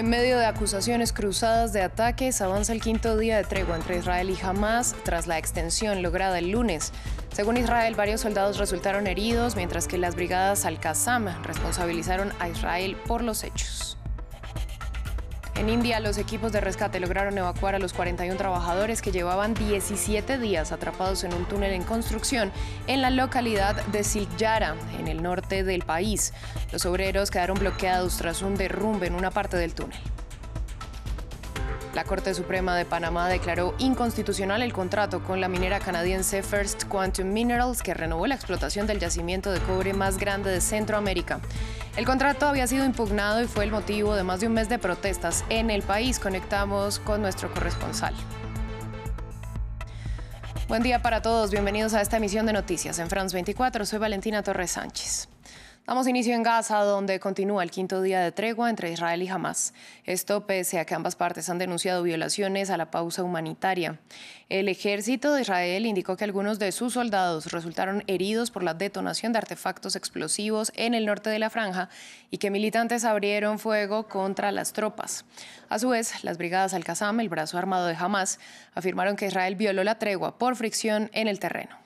En medio de acusaciones cruzadas de ataques, avanza el quinto día de tregua entre Israel y Hamás tras la extensión lograda el lunes. Según Israel, varios soldados resultaron heridos, mientras que las brigadas Al-Qassam responsabilizaron a Israel por los hechos. En India, los equipos de rescate lograron evacuar a los 41 trabajadores que llevaban 17 días atrapados en un túnel en construcción en la localidad de Silkyara, en el norte del país. Los obreros quedaron bloqueados tras un derrumbe en una parte del túnel. La Corte Suprema de Panamá declaró inconstitucional el contrato con la minera canadiense First Quantum Minerals, que renovó la explotación del yacimiento de cobre más grande de Centroamérica. El contrato había sido impugnado y fue el motivo de más de un mes de protestas en el país. Conectamos con nuestro corresponsal. Buen día para todos, bienvenidos a esta emisión de Noticias en France 24. Soy Valentina Torres Sánchez. Damos inicio en Gaza, donde continúa el quinto día de tregua entre Israel y Hamás. Esto pese a que ambas partes han denunciado violaciones a la pausa humanitaria. El ejército de Israel indicó que algunos de sus soldados resultaron heridos por la detonación de artefactos explosivos en el norte de la franja y que militantes abrieron fuego contra las tropas. A su vez, las brigadas Al-Qassam, el brazo armado de Hamás, afirmaron que Israel violó la tregua por fricción en el terreno.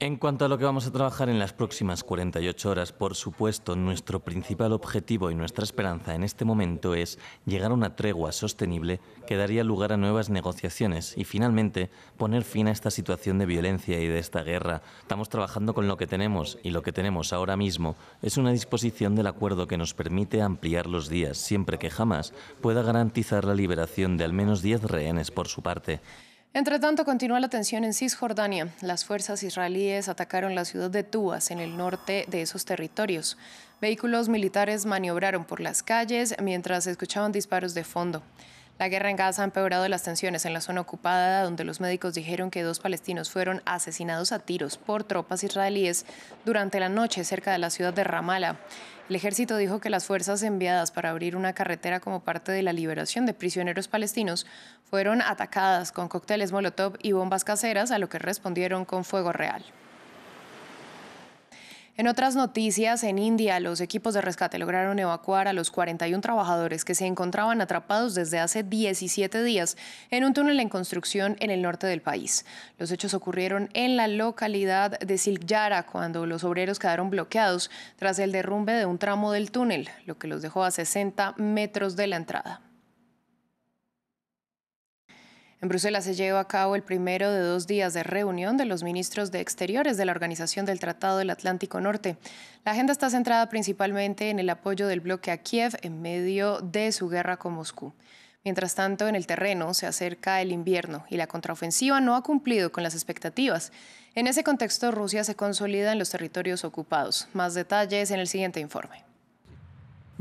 En cuanto a lo que vamos a trabajar en las próximas 48 horas, por supuesto, nuestro principal objetivo y nuestra esperanza en este momento es llegar a una tregua sostenible que daría lugar a nuevas negociaciones y, finalmente, poner fin a esta situación de violencia y de esta guerra. Estamos trabajando con lo que tenemos y lo que tenemos ahora mismo es una disposición del acuerdo que nos permite ampliar los días, siempre que Hamás pueda garantizar la liberación de al menos 10 rehenes por su parte. Entre tanto, continúa la tensión en Cisjordania. Las fuerzas israelíes atacaron la ciudad de Tubas, en el norte de esos territorios. Vehículos militares maniobraron por las calles mientras se escuchaban disparos de fondo. La guerra en Gaza ha empeorado las tensiones en la zona ocupada, donde los médicos dijeron que 2 palestinos fueron asesinados a tiros por tropas israelíes durante la noche cerca de la ciudad de Ramala. El ejército dijo que las fuerzas enviadas para abrir una carretera como parte de la liberación de prisioneros palestinos fueron atacadas con cócteles Molotov y bombas caseras, a lo que respondieron con fuego real. En otras noticias, en India, los equipos de rescate lograron evacuar a los 41 trabajadores que se encontraban atrapados desde hace 17 días en un túnel en construcción en el norte del país. Los hechos ocurrieron en la localidad de Silkyara, cuando los obreros quedaron bloqueados tras el derrumbe de un tramo del túnel, lo que los dejó a 60 metros de la entrada. En Bruselas se lleva a cabo el primero de 2 días de reunión de los ministros de Exteriores de la Organización del Tratado del Atlántico Norte. La agenda está centrada principalmente en el apoyo del bloque a Kiev en medio de su guerra con Moscú. Mientras tanto, en el terreno se acerca el invierno y la contraofensiva no ha cumplido con las expectativas. En ese contexto, Rusia se consolida en los territorios ocupados. Más detalles en el siguiente informe.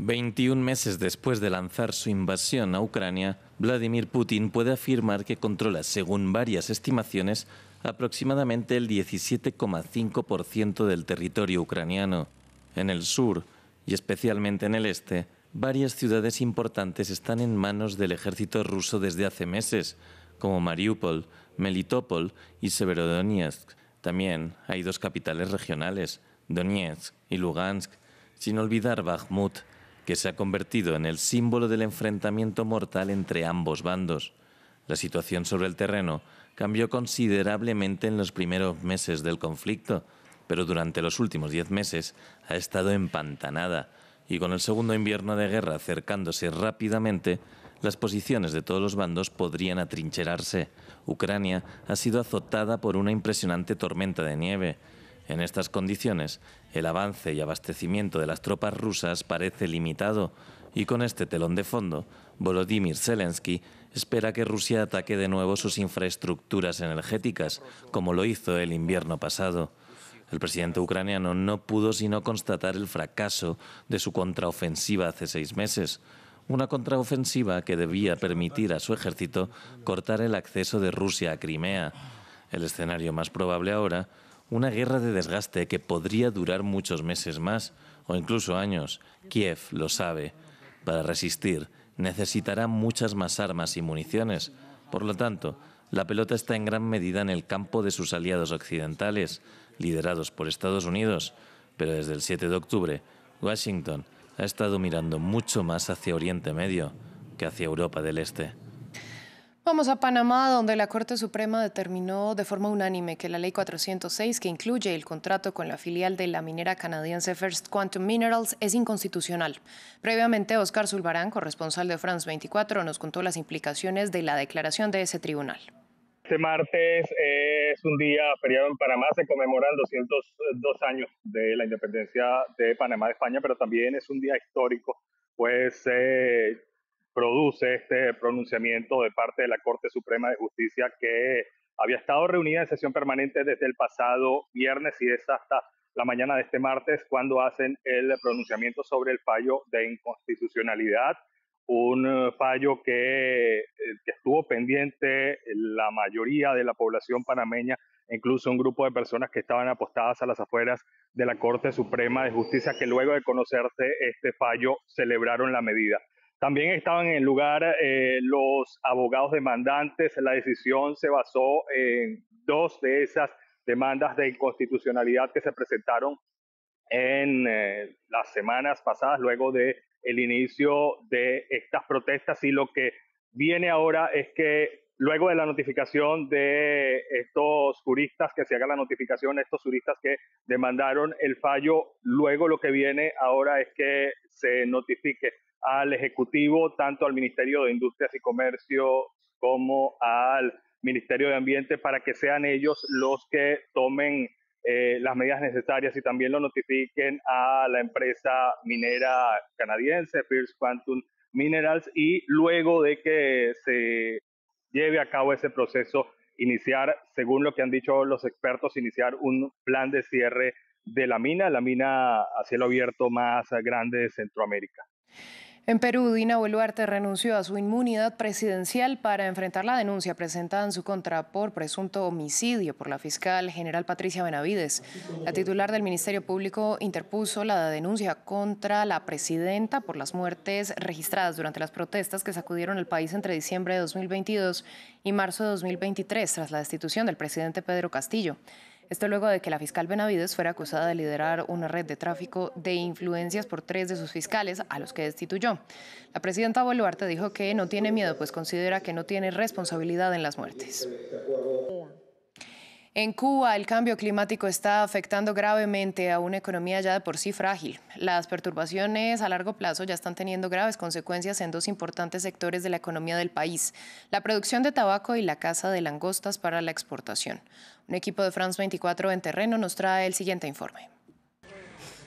21 meses después de lanzar su invasión a Ucrania, Vladimir Putin puede afirmar que controla, según varias estimaciones, aproximadamente el 17,5% del territorio ucraniano. En el sur, y especialmente en el este, varias ciudades importantes están en manos del ejército ruso desde hace meses, como Mariupol, Melitopol y Severodonetsk. También hay 2 capitales regionales, Donetsk y Lugansk, sin olvidar Bakhmut, que se ha convertido en el símbolo del enfrentamiento mortal entre ambos bandos. La situación sobre el terreno cambió considerablemente en los primeros meses del conflicto, pero durante los últimos 10 meses ha estado empantanada, y con el segundo invierno de guerra acercándose rápidamente, las posiciones de todos los bandos podrían atrincherarse. Ucrania ha sido azotada por una impresionante tormenta de nieve. En estas condiciones, el avance y abastecimiento de las tropas rusas parece limitado, y con este telón de fondo, Volodymyr Zelensky espera que Rusia ataque de nuevo sus infraestructuras energéticas, como lo hizo el invierno pasado. El presidente ucraniano no pudo sino constatar el fracaso de su contraofensiva hace 6 meses, una contraofensiva que debía permitir a su ejército cortar el acceso de Rusia a Crimea. El escenario más probable ahora, una guerra de desgaste que podría durar muchos meses más, o incluso años. Kiev lo sabe. Para resistir, necesitará muchas más armas y municiones. Por lo tanto, la pelota está en gran medida en el campo de sus aliados occidentales, liderados por Estados Unidos. Pero desde el 7 de octubre, Washington ha estado mirando mucho más hacia Oriente Medio que hacia Europa del Este. Vamos a Panamá, donde la Corte Suprema determinó de forma unánime que la Ley 406, que incluye el contrato con la filial de la minera canadiense First Quantum Minerals, es inconstitucional. Previamente, Oscar Zulbarán, corresponsal de France 24, nos contó las implicaciones de la declaración de ese tribunal. Este martes es un día feriado en Panamá, se conmemoran 202 años de la independencia de Panamá de España, pero también es un día histórico, pues produce este pronunciamiento de parte de la Corte Suprema de Justicia, que había estado reunida en sesión permanente desde el pasado viernes y es hasta la mañana de este martes cuando hacen el pronunciamiento sobre el fallo de inconstitucionalidad, un fallo que estuvo pendiente la mayoría de la población panameña, incluso un grupo de personas que estaban apostadas a las afueras de la Corte Suprema de Justicia, que luego de conocerse este fallo celebraron la medida. También estaban en el lugar los abogados demandantes. La decisión se basó en dos de esas demandas de inconstitucionalidad que se presentaron en las semanas pasadas, luego de el inicio de estas protestas, y lo que viene ahora es que luego de la notificación de estos juristas, que se haga la notificación, estos juristas que demandaron el fallo, luego lo que viene ahora es que se notifique al Ejecutivo, tanto al Ministerio de Industrias y Comercio como al Ministerio de Ambiente, para que sean ellos los que tomen las medidas necesarias y también lo notifiquen a la empresa minera canadiense First Quantum Minerals, y luego de que se lleve a cabo ese proceso, iniciar, según lo que han dicho los expertos, iniciar un plan de cierre de la mina a cielo abierto más grande de Centroamérica. En Perú, Dina Boluarte renunció a su inmunidad presidencial para enfrentar la denuncia presentada en su contra por presunto homicidio por la fiscal general Patricia Benavides. La titular del Ministerio Público interpuso la denuncia contra la presidenta por las muertes registradas durante las protestas que sacudieron el país entre diciembre de 2022 y marzo de 2023, tras la destitución del presidente Pedro Castillo. Esto luego de que la fiscal Benavides fuera acusada de liderar una red de tráfico de influencias por 3 de sus fiscales, a los que destituyó. La presidenta Boluarte dijo que no tiene miedo, pues considera que no tiene responsabilidad en las muertes. En Cuba, el cambio climático está afectando gravemente a una economía ya de por sí frágil. Las perturbaciones a largo plazo ya están teniendo graves consecuencias en dos importantes sectores de la economía del país: la producción de tabaco y la caza de langostas para la exportación. Un equipo de France 24 en terreno nos trae el siguiente informe.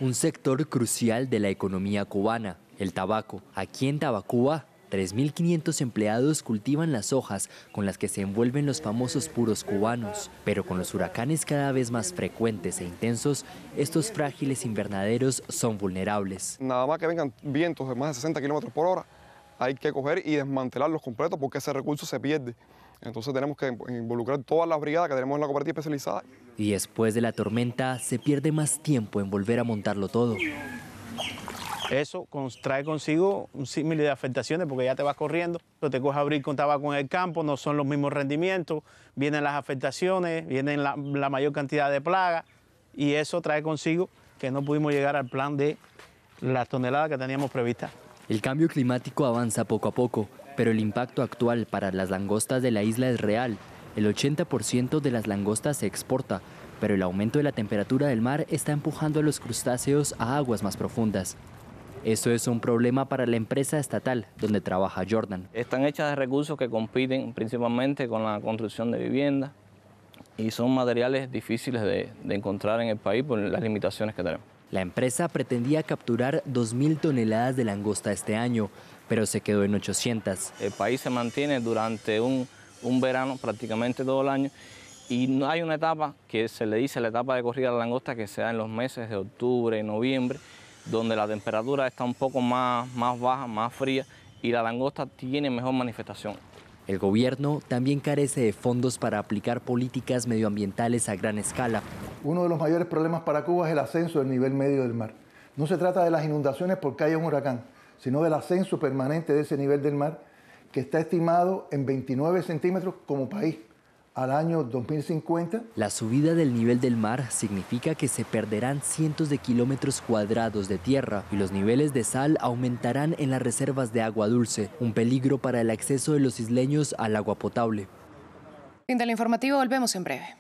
Un sector crucial de la economía cubana, el tabaco. Aquí en Tabacuba, 3.500 empleados cultivan las hojas con las que se envuelven los famosos puros cubanos. Pero con los huracanes cada vez más frecuentes e intensos, estos frágiles invernaderos son vulnerables. Nada más que vengan vientos de más de 60 kilómetros por hora, hay que coger y desmantelarlos completos porque ese recurso se pierde. Entonces tenemos que involucrar todas las brigadas que tenemos en la cooperativa especializada. Y después de la tormenta se pierde más tiempo en volver a montarlo todo. Eso trae consigo un símil de afectaciones porque ya te vas corriendo, te coges a abrir con tabaco en el campo, no son los mismos rendimientos, vienen las afectaciones, vienen la mayor cantidad de plagas, y eso trae consigo que no pudimos llegar al plan de las toneladas que teníamos previstas. El cambio climático avanza poco a poco, pero el impacto actual para las langostas de la isla es real. El 80% de las langostas se exporta, pero el aumento de la temperatura del mar está empujando a los crustáceos a aguas más profundas. Eso es un problema para la empresa estatal donde trabaja Jordan. Están hechas de recursos que compiten principalmente con la construcción de viviendas y son materiales difíciles de encontrar en el país por las limitaciones que tenemos. La empresa pretendía capturar 2.000 toneladas de langosta este año, pero se quedó en 800. El país se mantiene durante un verano prácticamente todo el año, y no hay una etapa que se le dice la etapa de corrida de la langosta, que se da en los meses de octubre y noviembre, donde la temperatura está un poco más baja, más fría, y la langosta tiene mejor manifestación. El gobierno también carece de fondos para aplicar políticas medioambientales a gran escala. Uno de los mayores problemas para Cuba es el ascenso del nivel medio del mar. No se trata de las inundaciones porque haya un huracán, sino del ascenso permanente de ese nivel del mar, que está estimado en 29 centímetros como país. al año 2050. La subida del nivel del mar significa que se perderán cientos de kilómetros cuadrados de tierra y los niveles de sal aumentarán en las reservas de agua dulce, un peligro para el acceso de los isleños al agua potable. Fin del informativo, volvemos en breve.